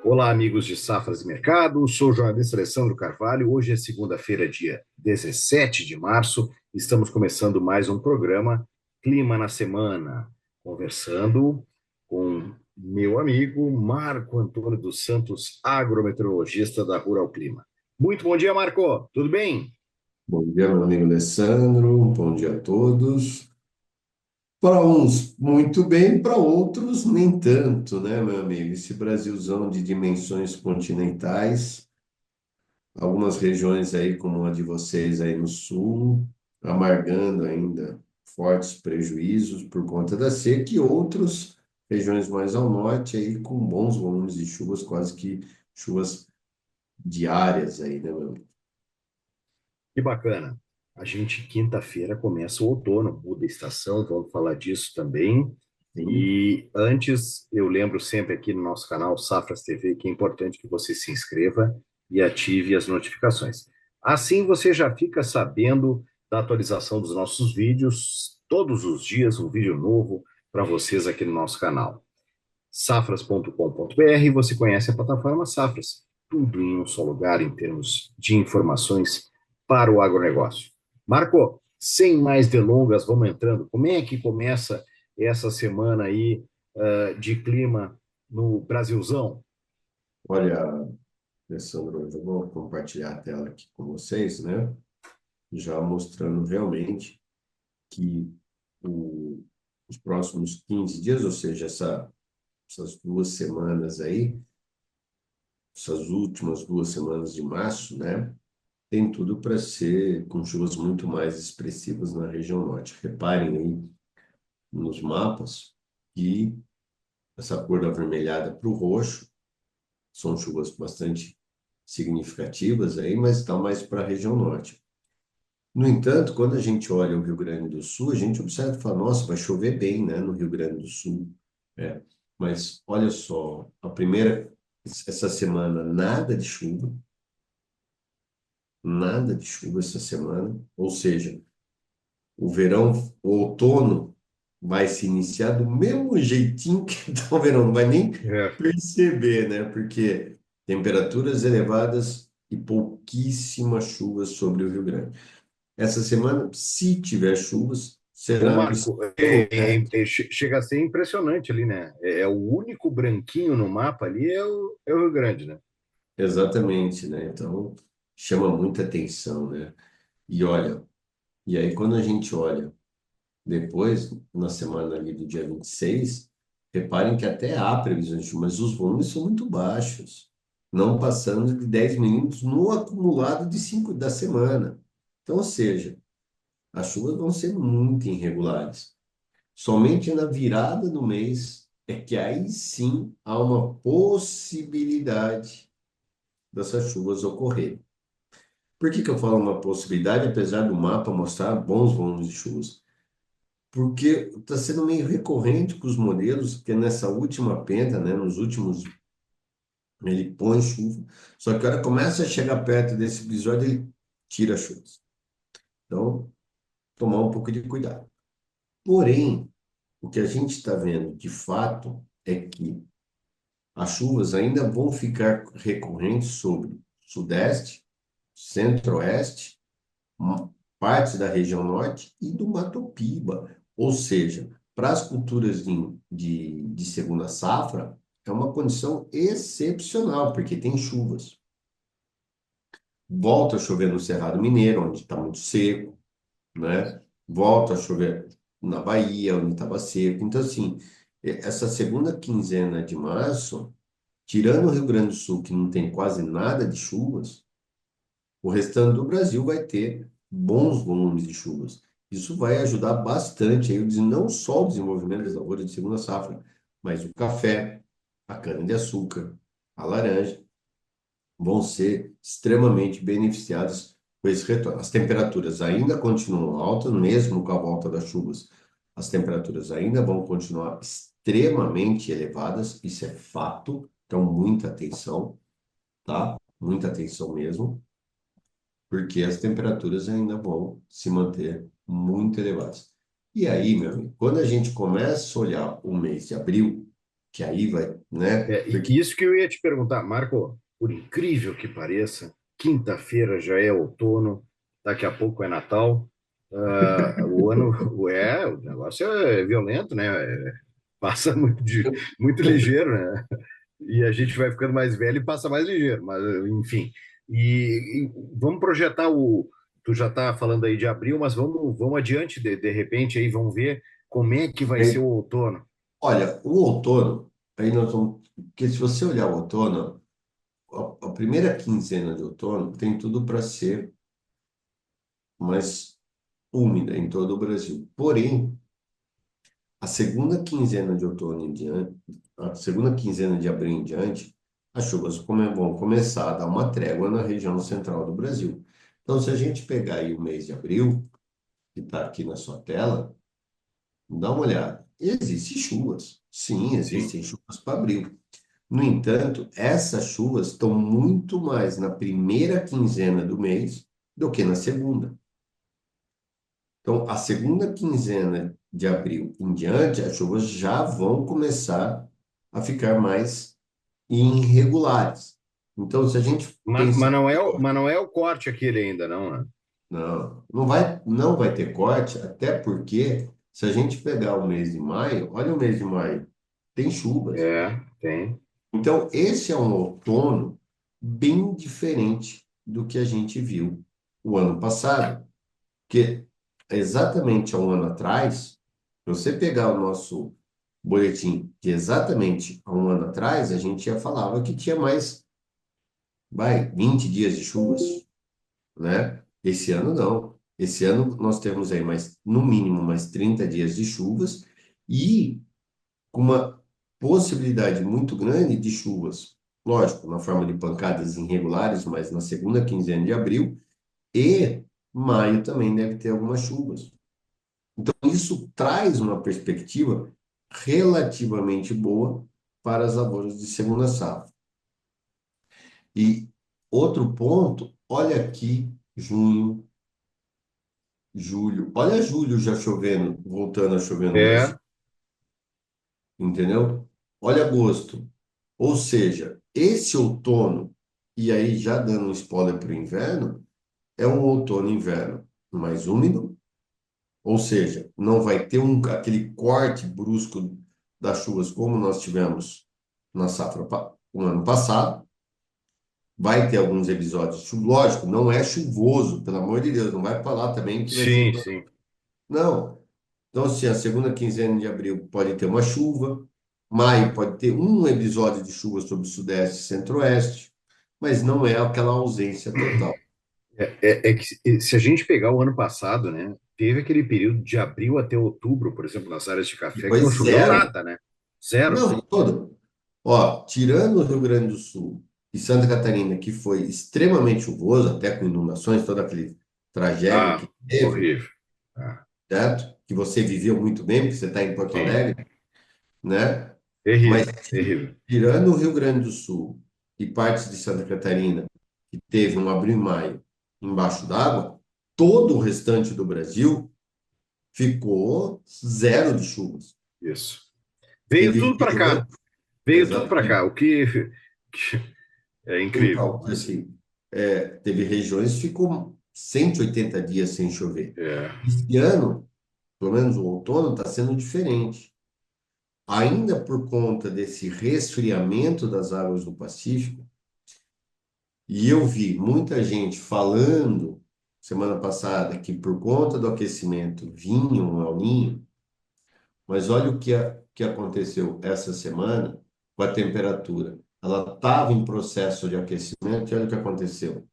Olá, amigos de Safras e Mercado. Sou o jornalista Alessandro Carvalho. Hoje é segunda-feira, dia 17 de março. Estamos começando mais um programa Clima na Semana, conversando com meu amigo Marco Antônio dos Santos, agrometeorologista da Rural Clima. Muito bom dia, Marco. Tudo bem? Bom dia, meu amigo Alessandro. Bom dia a todos. Para uns, muito bem, para outros, nem tanto, né, meu amigo? Esse Brasilzão de dimensões continentais, algumas regiões aí, como a de vocês aí no sul, amargando ainda fortes prejuízos por conta da seca, e outros, regiões mais ao norte, aí com bons volumes de chuvas, quase que chuvas diárias aí, né, meu amigo? Que bacana. A gente, quinta-feira, começa o outono, muda a estação, vamos falar disso também. Sim. E antes, eu lembro sempre aqui no nosso canal Safras TV que é importante que você se inscreva e ative as notificações. Assim você já fica sabendo da atualização dos nossos vídeos, todos os dias um vídeo novo para vocês aqui no nosso canal. Safras.com.br, você conhece a plataforma Safras, tudo em um só lugar em termos de informações para o agronegócio. Marco, sem mais delongas, vamos entrando. Como é que começa essa semana aí de clima no Brasilzão? Olha, Alessandro, eu vou compartilhar a tela aqui com vocês, né? Já mostrando realmente que o- os próximos 15 dias, ou seja, essas 2 semanas aí, essas últimas 2 semanas de março, né? Tem tudo para ser com chuvas muito mais expressivas na região norte. Reparem aí nos mapas que essa cor avermelhada para o roxo são chuvas bastante significativas aí, mas está mais para a região norte. No entanto, quando a gente olha o Rio Grande do Sul, a gente observa e fala, nossa, vai chover bem, né, no Rio Grande do Sul. É. Mas olha só, essa semana, nada de chuva essa semana, ou seja, o verão, o outono vai se iniciar do mesmo jeitinho que está o verão, não vai nem É, perceber, né, porque temperaturas elevadas e pouquíssimas chuvas sobre o Rio Grande. Essa semana, se tiver chuvas, Ô, será no Marco, extremo oeste. chega a ser impressionante ali, né? É o único branquinho no mapa ali é o Rio Grande, né? Exatamente, né? Então, chama muita atenção, né? E olha, e aí quando a gente olha depois, na semana ali do dia 26, reparem que até há previsões de chuva, mas os volumes são muito baixos, não passando de 10 milímetros no acumulado de 5 da semana. Então, ou seja, as chuvas vão ser muito irregulares. Somente na virada do mês é que aí sim há uma possibilidade dessas chuvas ocorrerem. Por que que eu falo uma possibilidade, apesar do mapa mostrar bons volumes de chuvas? Porque está sendo meio recorrente com os modelos, que nessa última penta, né, nos últimos, ele põe chuva, só que a hora que começa a chegar perto desse episódio, ele tira as chuvas. Então, tomar um pouco de cuidado. Porém, o que a gente está vendo de fato é que as chuvas ainda vão ficar recorrentes sobre Sudeste, Centro-Oeste, partes da região Norte e do Mato Piba. Ou seja, para as culturas de segunda safra, é uma condição excepcional, porque tem chuvas. Volta a chover no Cerrado Mineiro, onde está muito seco, né? Volta a chover na Bahia, onde estava seco. Então, assim, essa segunda quinzena de março, tirando o Rio Grande do Sul, que não tem quase nada de chuvas, o restante do Brasil vai ter bons volumes de chuvas. Isso vai ajudar bastante aí, não só o desenvolvimento das lavouras de segunda safra, mas o café, a cana-de-açúcar, a laranja, vão ser extremamente beneficiadas com esse retorno. As temperaturas ainda continuam altas, mesmo com a volta das chuvas. As temperaturas ainda vão continuar extremamente elevadas, isso é fato. Então, muita atenção, tá? Muita atenção mesmo, porque as temperaturas ainda vão se manter muito elevadas. E aí, meu amigo, quando a gente começa a olhar o mês de abril, que aí vai, né? E isso que eu ia te perguntar, Marco, por incrível que pareça, quinta-feira já é outono, daqui a pouco é Natal. O ano, o negócio é violento, né? Passa muito ligeiro, né? E a gente vai ficando mais velho e passa mais ligeiro, mas enfim. E vamos projetar o. Tu já está falando aí de abril, mas vamos adiante de repente aí, vamos ver como é que vai ser o outono. Olha, o outono, aí nós vamos. Porque se você olhar o outono, a primeira quinzena de outono tem tudo para ser mais úmida em todo o Brasil. Porém, a segunda quinzena de outono em diante, a segunda quinzena de abril em diante, as chuvas vão começar a dar uma trégua na região central do Brasil. Então, se a gente pegar aí o mês de abril, que está aqui na sua tela, dá uma olhada. Existem chuvas. Sim, Sim. existem chuvas para abril. No entanto, essas chuvas estão muito mais na primeira quinzena do mês do que na segunda. Então, a segunda quinzena de abril em diante, as chuvas já vão começar a ficar mais irregulares. Então, se a gente Mas pensar, não é o corte aquele ainda, não, né? não vai ter corte, até porque se a gente pegar o mês de maio, olha o mês de maio, tem chuvas. Tem. Então, esse é um outono bem diferente do que a gente viu o ano passado, que exatamente há um ano atrás, se você pegar o nosso boletim de exatamente há um ano atrás, a gente já falava que tinha mais, 20 dias de chuvas, né? Esse ano não. Esse ano nós temos aí mais, no mínimo, mais 30 dias de chuvas e com uma possibilidade muito grande de chuvas. Lógico, na forma de pancadas irregulares, mas na segunda quinzena de abril e maio também deve ter algumas chuvas. Então, isso traz uma perspectiva relativamente boa para as lavouras de segunda safra. E outro ponto, olha aqui, junho, julho. Olha julho já chovendo, voltando a chover no Brasil, É, entendeu? Olha agosto. Ou seja, esse outono, e aí já dando um spoiler para o inverno, é um outono-inverno mais úmido, ou seja, não vai ter aquele corte brusco das chuvas como nós tivemos na safra no ano passado. Vai ter alguns episódios, lógico, não é chuvoso, pelo amor de Deus, não vai falar também que vai ser. sim, sim. Não. Então, assim, a segunda quinzena de abril pode ter uma chuva, maio pode ter um episódio de chuva sobre o Sudeste e Centro-Oeste, mas não é aquela ausência total. É que se a gente pegar o ano passado, né, teve aquele período de abril até outubro, por exemplo, nas áreas de E café, que foi não choveu zero. nada, né? Zero. Não, todo. Ó, tirando o Rio Grande do Sul e Santa Catarina, que foi extremamente chuvoso, até com inundações, toda aquele tragédia Ah, que teve, horrível. Ah, certo? Que você viveu muito bem, porque você está em Porto sim. Alegre, né? Mas Terrível, terrível. tirando o Rio Grande do Sul e partes de Santa Catarina, que teve um abril e maio embaixo d'água, todo o restante do Brasil ficou zero de chuvas. Isso. Veio Teve tudo para regiões, cá. Veio tudo para cá. exatamente. O que é incrível, Então, mas assim, teve regiões que ficou 180 dias sem chover. é, Esse ano, pelo menos o outono, está sendo diferente. Ainda por conta desse resfriamento das águas do Pacífico, e eu vi muita gente falando semana passada que por conta do aquecimento vinha um El Niño, mas olha que aconteceu essa semana com a temperatura. Ela estava em processo de aquecimento e olha o que aconteceu.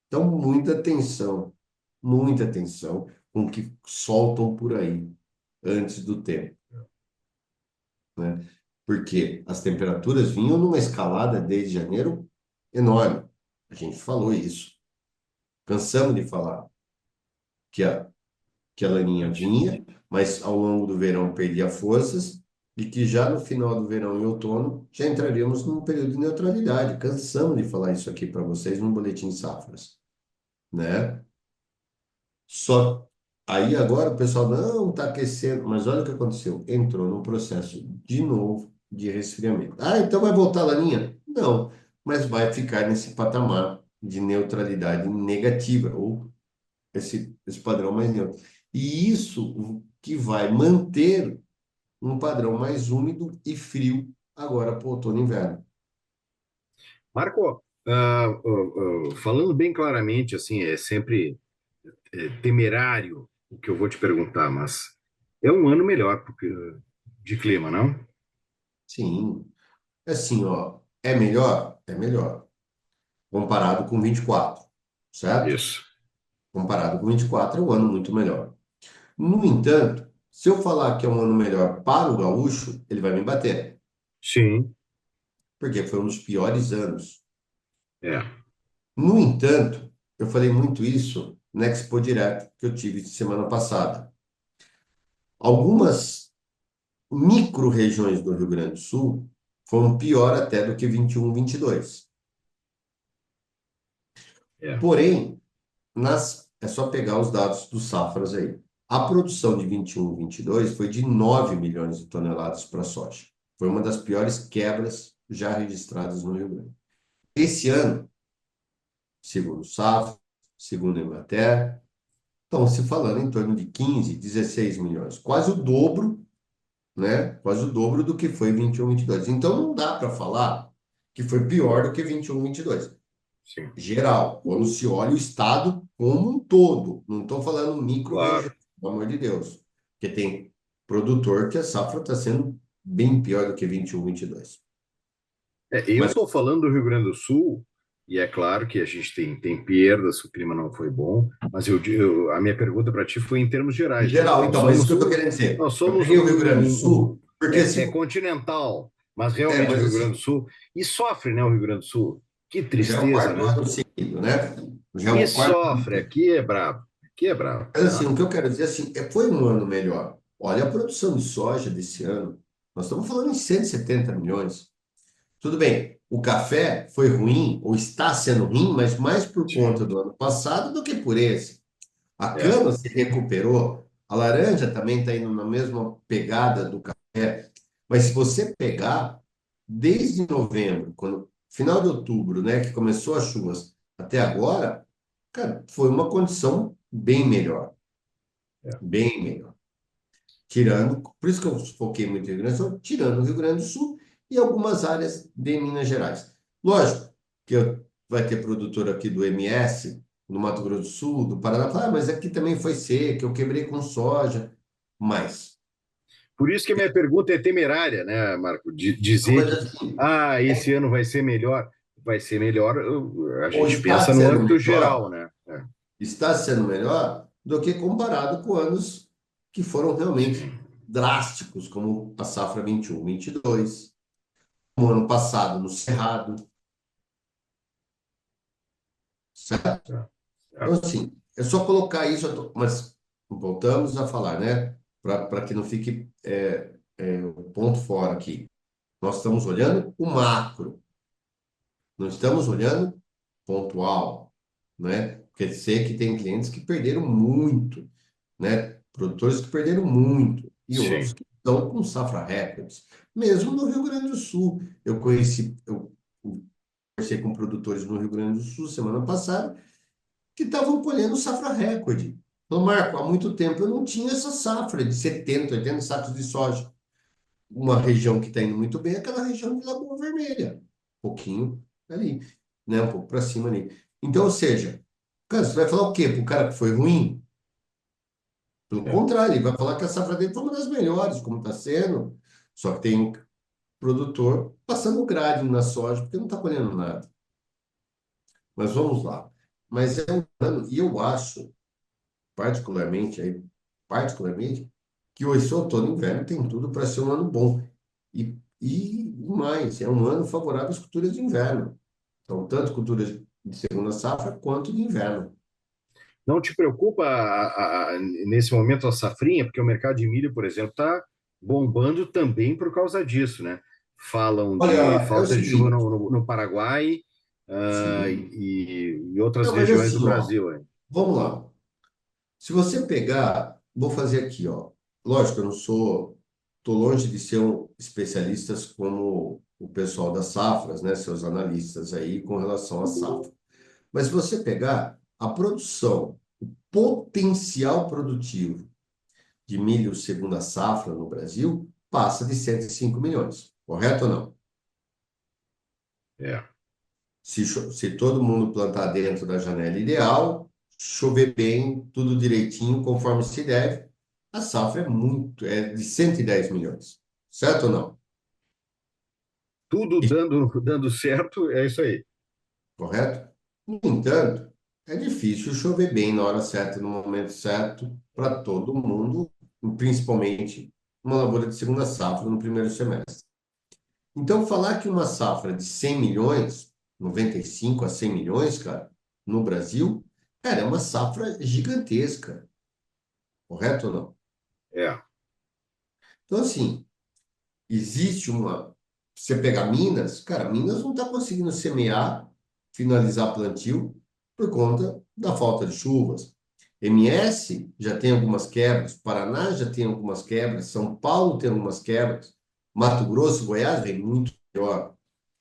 Então, muita atenção com o que soltam por aí antes do tempo, né? Porque as temperaturas vinham numa escalada desde janeiro enorme. A gente falou isso. Cansamos de falar que que a laninha vinha, mas ao longo do verão perdia forças e que já no final do verão e outono já entraríamos num período de neutralidade. Cansamos de falar isso aqui para vocês no Boletim Safras, né? Só aí agora o pessoal não está aquecendo, mas olha o que aconteceu. Entrou num processo de novo de resfriamento. Ah, então vai voltar a laninha? Não, mas vai ficar nesse patamar de neutralidade negativa, ou esse padrão mais neutro. E isso que vai manter um padrão mais úmido e frio agora para o outono e inverno. Marco, falando bem claramente, assim, é sempre temerário o que eu vou te perguntar, mas é um ano melhor de clima, não? Sim, assim, ó, é melhor? É melhor. Comparado com 24, certo? Isso. Comparado com 24 é um ano muito melhor. No entanto, se eu falar que é um ano melhor para o gaúcho, ele vai me bater, Sim, porque foi um dos piores anos. é. No entanto, eu falei muito isso na Expo Direto que eu tive semana passada. Algumas micro-regiões do Rio Grande do Sul foram pior até do que 21, 22. É. Porém, é só pegar os dados dos safras aí. A produção de 21, 22 foi de 9 milhões de toneladas para soja. Foi uma das piores quebras já registradas no Rio Grande. Esse ano, segundo o Safra, segundo a Emater, estão se falando em torno de 15, 16 milhões, quase o dobro, né? Quase o dobro do que foi 21, 22. Então não dá para falar que foi pior do que 21, 22. Sim, Geral, quando se olha o estado como um todo, não estou falando micro-região, claro. pelo amor de Deus, porque tem produtor que a safra está sendo bem pior do que 21, 22. Eu Mas, estou falando do Rio Grande do Sul, e é claro que a gente tem perdas, o clima não foi bom, mas a minha pergunta para ti foi em termos gerais, né? geral, então, mas isso que eu estou querendo dizer. Nós Eu somos peguei o Rio Grande do Sul, porque se. continental, mas realmente o Mas Rio Grande do assim, Sul, e sofre, né, o Rio Grande do Sul? Que já é o tristeza, quarto né? ano seguido, né? Já é E o quarto sofre, ano. aqui é brabo, aqui é brabo, Mas assim, tá? o que eu quero dizer assim, foi um ano melhor. Olha a produção de soja desse ano. Nós estamos falando em 170 milhões. Tudo bem, o café foi ruim, ou está sendo ruim, mas mais por conta Sim, do ano passado do que por esse. A é, cana se recuperou, a laranja também está indo na mesma pegada do café. Mas se você pegar, desde novembro, final de outubro, né, que começou as chuvas, até agora, cara, foi uma condição bem melhor, é. bem melhor. Tirando, por isso que eu foquei muito no Rio Grande do Sul, tirando o Rio Grande do Sul e algumas áreas de Minas Gerais. Lógico que vai ter produtor aqui do MS, no Mato Grosso do Sul, do Paraná, fala, mas aqui também foi seca, eu quebrei com soja. Mas, Por isso que a minha pergunta é temerária, né, Marco? De não, dizer mas que, assim, esse ano vai ser melhor, a ou gente está pensa no sendo âmbito geral, melhor, né? É, está sendo melhor do que comparado com anos que foram realmente sim, drásticos, como a safra 21, 22, como ano passado no Cerrado, certo? é, Então, é. assim, é só colocar isso, mas voltamos a falar, né? Para que não fique o ponto fora aqui. Nós estamos olhando o macro, não estamos olhando pontual, né? Quer dizer que tem clientes que perderam muito, né? Produtores que perderam muito e outros Sim. que estão com safra recordes. Mesmo no Rio Grande do Sul, eu conversei com produtores no Rio Grande do Sul semana passada que estavam colhendo safra recorde. Então, Marco, há muito tempo eu não tinha essa safra de 70, 80 sacos de soja. Uma região que está indo muito bem é aquela região de Lagoa Vermelha. Um pouquinho ali, né? Um pouco para cima ali. Então, ou seja, cara, você vai falar o quê? Para o cara que foi ruim? Pelo É. contrário, ele vai falar que a safra dele foi uma das melhores, como está sendo. Só que tem produtor passando grade na soja porque não está colhendo nada. Mas vamos lá. Mas é um ano, e eu acho particularmente, particularmente, que esse outono e inverno tem tudo para ser um ano bom. E mais, é um ano favorável às culturas de inverno. Então, tanto culturas de segunda safra quanto de inverno. Não te preocupa nesse momento a safrinha, porque o mercado de milho, por exemplo, está bombando também por causa disso, né? Falam de Olha, é o falta de chuva seguinte, no Paraguai, sim. e outras Não, mas regiões do assim, ó, Brasil. Hein? vamos lá. Se você pegar, vou fazer aqui, ó. Lógico, eu não sou tô longe de ser um especialistas como o pessoal das safras, né? Seus analistas aí com relação à safra. Mas se você pegar a produção, o potencial produtivo de milho segunda safra no Brasil passa de 105 milhões, correto ou não? É. Se todo mundo plantar dentro da janela ideal, chover bem, tudo direitinho, conforme se deve, a safra é de 110 milhões, certo ou não? Tudo E- dando certo, é isso aí. Correto? No entanto, é difícil chover bem na hora certa, no momento certo, para todo mundo, principalmente uma lavoura de segunda safra no primeiro semestre. Então, falar que uma safra de 100 milhões, 95 a 100 milhões, cara, no Brasil, cara, é uma safra gigantesca, correto ou não? É. Então, assim, existe uma. Você pegar Minas, cara, Minas não está conseguindo semear, finalizar plantio, por conta da falta de chuvas. MS já tem algumas quebras, Paraná já tem algumas quebras, São Paulo tem algumas quebras, Mato Grosso, Goiás vem muito pior.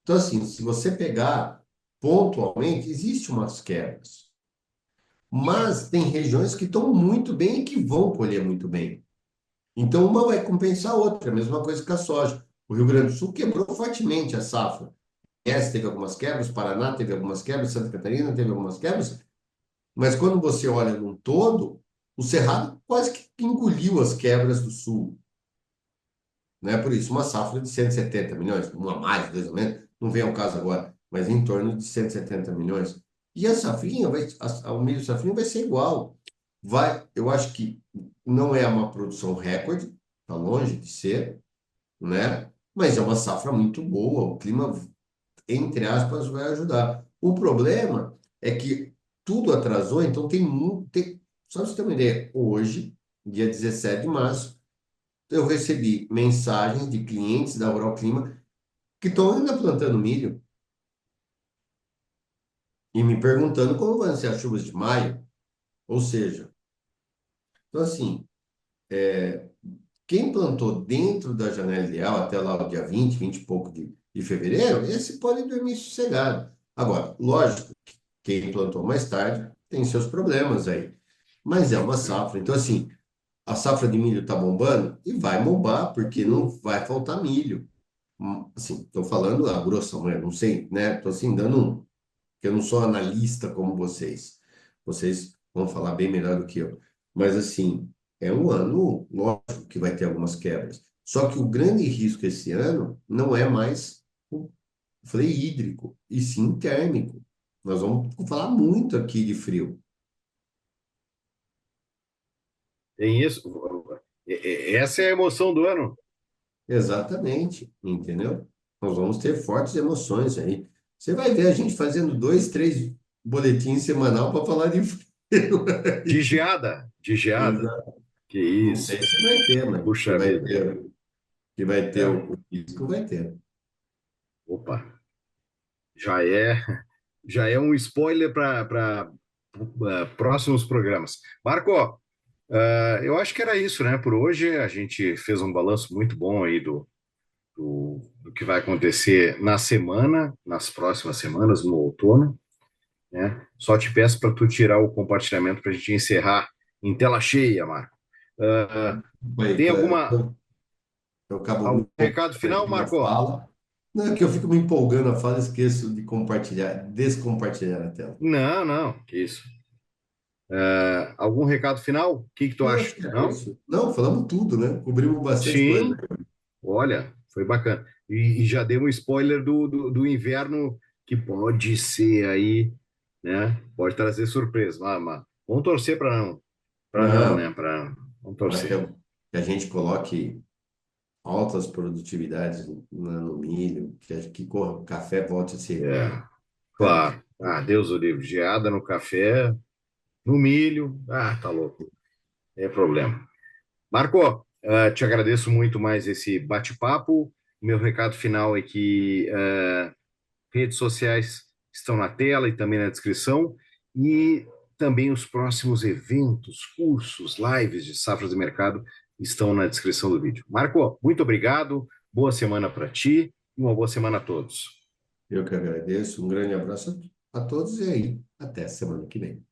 Então, assim, se você pegar pontualmente, existe umas quebras. Mas tem regiões que estão muito bem e que vão colher muito bem. Então, uma vai compensar a outra. A mesma coisa que a soja. O Rio Grande do Sul quebrou fortemente a safra. Essa teve algumas quebras, Paraná teve algumas quebras, Santa Catarina teve algumas quebras. Mas quando você olha num todo, o Cerrado quase que engoliu as quebras do Sul. Né? Por isso, uma safra de 170 milhões, uma a mais, dois a menos, não vem ao caso agora, mas em torno de 170 milhões. E a safrinha, o milho safrinha vai ser igual. Eu acho que não é uma produção recorde, está longe de ser, né? Mas é uma safra muito boa, o clima, entre aspas, vai ajudar. O problema é que tudo atrasou, então tem muito. Só para você ter uma ideia, hoje, dia 17 de março, eu recebi mensagens de clientes da Rural Clima que estão ainda plantando milho e me perguntando como vão ser as chuvas de maio. Ou seja, então assim, quem plantou dentro da janela ideal até lá o dia 20 e pouco de fevereiro, esse pode dormir sossegado. Agora, lógico, quem plantou mais tarde tem seus problemas aí. Mas é uma safra. Então, assim, a safra de milho está bombando e vai bombar, porque não vai faltar milho. Assim, estou falando a grosso modo, não sei, né? Estou assim, dando um, que eu não sou analista como vocês. Vocês vão falar bem melhor do que eu. Mas, assim, é um ano, lógico, que vai ter algumas quebras. Só que o grande risco esse ano não é mais eu falei hídrico, e sim térmico. Nós vamos falar muito aqui de frio. Tem isso. Essa é a emoção do ano. Exatamente, entendeu? Nós vamos ter fortes emoções aí. Você vai ver a gente fazendo dois, três boletins semanal para falar de frio. De geada. De geada. Exato. Que Não isso. sei se vai ter, mas Puxa vida. que vai ter É. o risco, vai ter. Opa. Já é, já é um spoiler para próximos programas. Marco, eu acho que era isso, né? Por hoje a gente fez um balanço muito bom aí do que vai acontecer na semana, nas próximas semanas, no outono, né? Só te peço para tu tirar o compartilhamento para a gente encerrar em tela cheia, Marco. Ah, Aí, tem eu acabo me algum recado empolgando final, aqui na Marco? fala. Não, é que eu fico me empolgando na fala, esqueço de compartilhar, descompartilhar a tela. Não, não, que isso. Algum recado final? O que que tu Não, acha? acho que é Não? isso. Não, falamos tudo, né? Cobrimos bastante coisa. Sim, olha, foi bacana. E já deu um spoiler do inverno que pode ser aí, né? Pode trazer surpresa. Mas vamos torcer para não, Não, né? Vamos para torcer. que a gente coloque altas produtividades no milho, que o café volte a ser É, recorde. claro. Ah, Deus o livre. Geada no café, no milho. Ah, tá louco. É problema. Marco, te agradeço muito mais esse bate-papo. Meu recado final é que redes sociais estão na tela e também na descrição. E também os próximos eventos, cursos, lives de safras de mercado estão na descrição do vídeo. Marco, muito obrigado, boa semana para ti e uma boa semana a todos. Eu que agradeço, um grande abraço a todos e aí, até semana que vem.